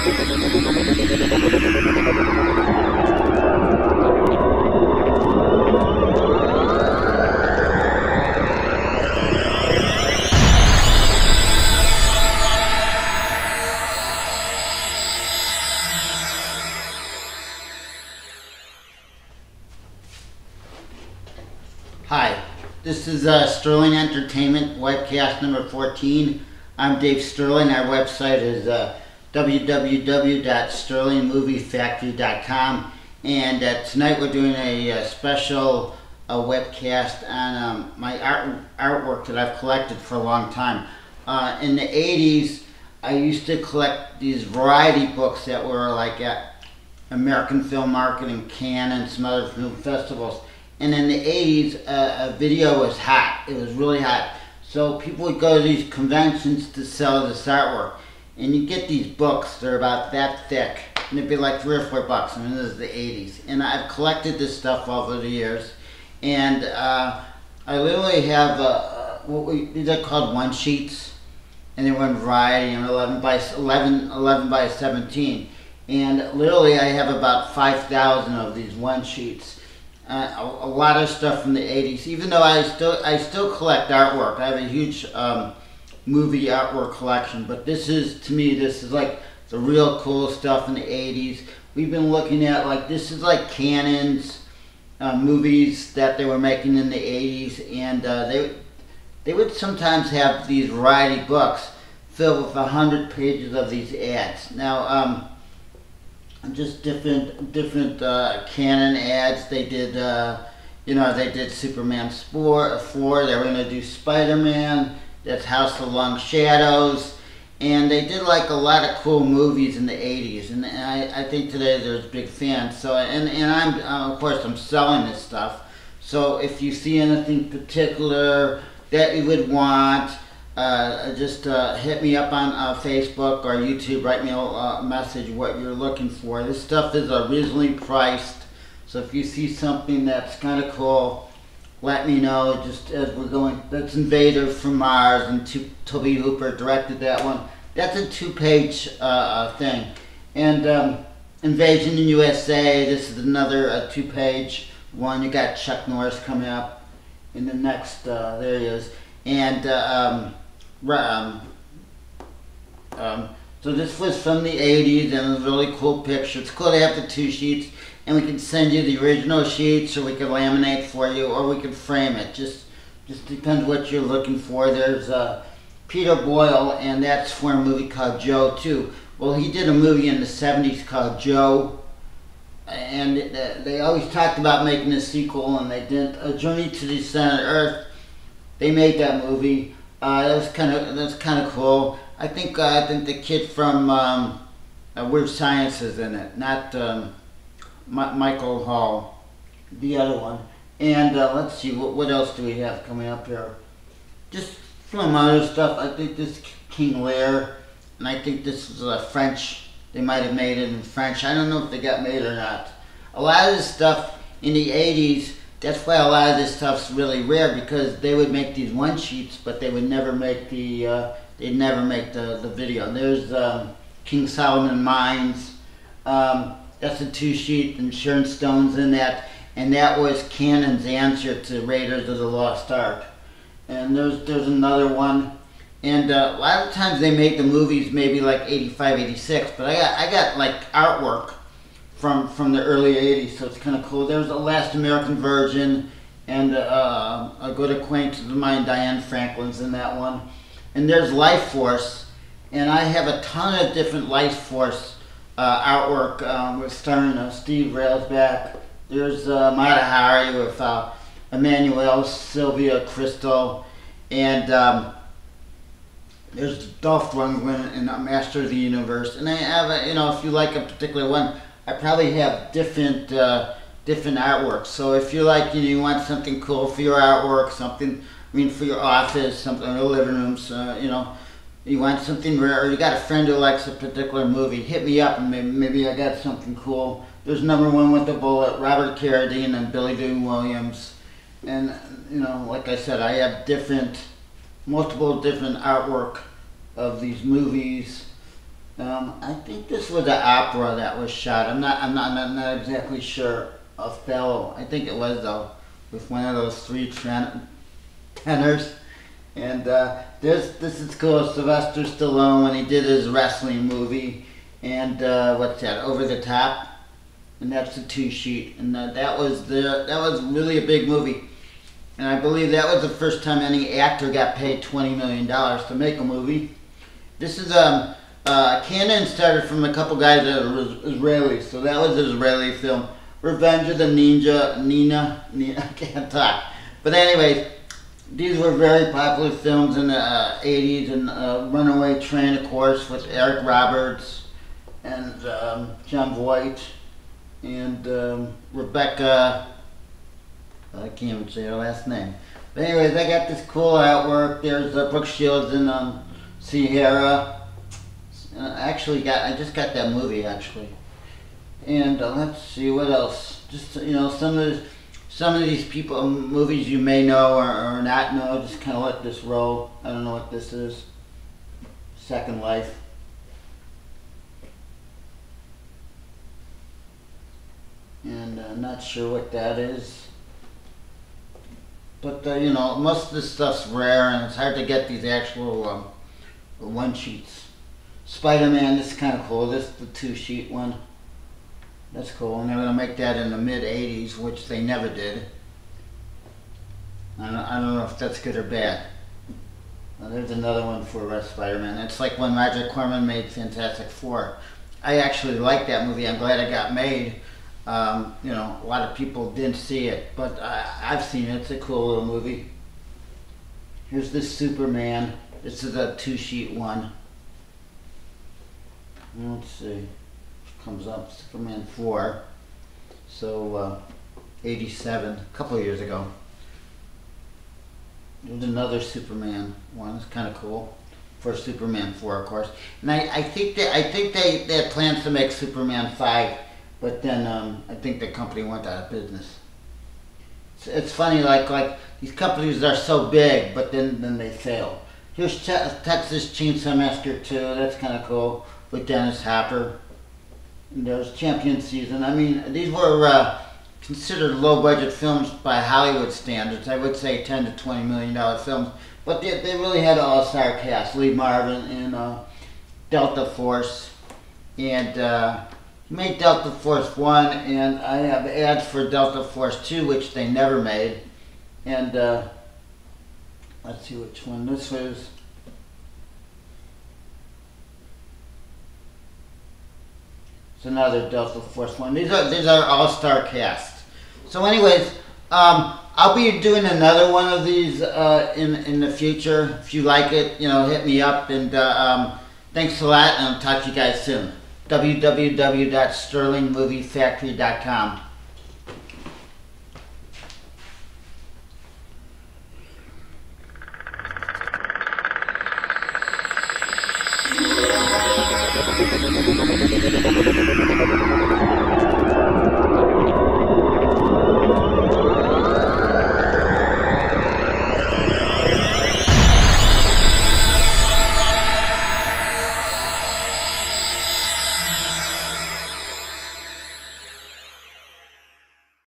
Hi, this is Sterling Entertainment Webcast number 14. I'm Dave Sterling. Our website is www.sterlingmoviefactory.com, and tonight we're doing a special webcast on my artwork that I've collected for a long time. In the 80s, I used to collect these variety books that were like at American Film Market and Cannes and some other film festivals. And in the 80s, video was hot. It was really hot. So people would go to these conventions to sell this artwork. And you get these books, they're about that thick. And it'd be like $3 or $4. I mean, this is the 80s. And I've collected this stuff over the years. And I literally have, these are called one sheets. And they were in variety, and 11 by 17. And literally I have about 5,000 of these one sheets. A lot of stuff from the 80s, even though I still collect artwork. I have a huge movie artwork collection, but this is, to me, this is like the real cool stuff in the 80s. We've been looking at, like, this is like Cannon's movies that they were making in the 80s, and they would sometimes have these variety books filled with 100 pages of these ads. Now, just different Canon ads. They did, they did Superman 4. They were going to do Spider-Man. That's House of Long Shadows. And they did like a lot of cool movies in the 80s. And I think today there's big fans. So, and I'm, of course, I'm selling this stuff. So if you see anything particular that you would want, just hit me up on Facebook or YouTube, write me a message what you're looking for. This stuff is reasonably priced, so if you see something that's kind of cool, let me know. Just as we're going, that's Invader from Mars, and Toby Hooper directed that one. That's a 2-page thing. And Invasion in USA, this is another 2-page one. You got Chuck Norris coming up in the next, there he is. And so this was from the 80s, and it was a really cool picture. It's cool to have the 2 sheets, and we can send you the original sheets, or we can laminate for you, or we can frame it. Just depends what you're looking for. There's Peter Boyle, and that's for a movie called Joe too. Well, he did a movie in the 70s called Joe, and they always talked about making a sequel, and they didn't. A Journey to the Center of Earth. They made that movie. That's kind of cool. I think the kid from Weird Science is in it, not Michael Hall, the other one. And let's see, what else do we have coming up here? Just some other stuff. I think this is King Lear, and I think this is French. They might have made it in French. I don't know if they got made or not. A lot of this stuff in the 80s. That's why a lot of this stuff's really rare, because they would make these one sheets, but they would never make the the video. There's King Solomon Mines. That's a 2-sheet, and Sharon Stone's in that, and that was Cannon's answer to Raiders of the Lost Ark. And there's another one, and a lot of times they make the movies maybe like 85, 86, but I got like artwork from the early 80s, so it's kind of cool. There's a Last American Virgin, and a good acquaintance of mine, Diane Franklin's in that one. And there's Life Force, and I have a ton of different Life Force artwork with starring Steve Railsback. There's Mata Hari with Emmanuel, Sylvia Crystal, and there's Dolph Lundgren in Master of the Universe. And I have, if you like a particular one, I probably have different artwork. So if you're like, you want something cool for your artwork, something, for your office, something in your living room, so, you want something rare, or you got a friend who likes a particular movie, hit me up, and maybe I got something cool. There's Number One with the Bullet, Robert Carradine and Billy Dean Williams. And, like I said, I have multiple different artwork of these movies. I think this was an opera that was shot. I'm not exactly sure. Othello. I think it was though, with one of those three tenors. And this is cool. Sylvester Stallone when he did his wrestling movie, and what's that? Over the Top, and that's the two sheet. And that was really a big movie. And I believe that was the first time any actor got paid $20 million to make a movie. This is Canon started from a couple guys that were Israelis, so that was an Israeli film. Revenge of the Nina, I can't talk. But anyways, these were very popular films in the 80s, and Runaway Train, of course, with Eric Roberts and John Voight and Rebecca, I can't even say her last name. But anyways, I got this cool artwork. There's Brooke Shields and Sierra. I just got that movie actually. And let's see what else. Just some of these people, movies you may know or not know. Just kind of let this roll. I don't know what this is. Second Life. And I'm not sure what that is. But most of this stuff's rare, and it's hard to get these actual one sheets. Spider-Man, this is kind of cool. This is the two sheet one. That's cool, and they're going to make that in the mid-80s, which they never did. I don't know if that's good or bad. There's another one for Spider-Man. It's like when Roger Corman made Fantastic Four. I actually like that movie. I'm glad it got made. A lot of people didn't see it, but I've seen it. It's a cool little movie. Here's this Superman. This is a two-sheet one. Let's see. Comes up Superman 4. So 87, a couple of years ago. There's another Superman one. It's kind of cool for Superman 4, of course. And I think they had plans to make Superman 5, but then I think the company went out of business. It's funny, like these companies are so big, but then they fail. Here's Texas Chainsaw Massacre 2. That's kind of cool with Dennis Hopper. And there's Champion Season. I mean, these were considered low-budget films by Hollywood standards. I would say $10 to $20 million films. But they really had an all-star cast. Lee Marvin in Delta Force. And made Delta Force 1. And I have ads for Delta Force 2, which they never made. And let's see which one this was. It's another Delta Force one. These are all-star casts. So anyways, I'll be doing another one of these in the future. If you like it, hit me up. And thanks a lot, and I'll talk to you guys soon. www.sterlingmoviefactory.com.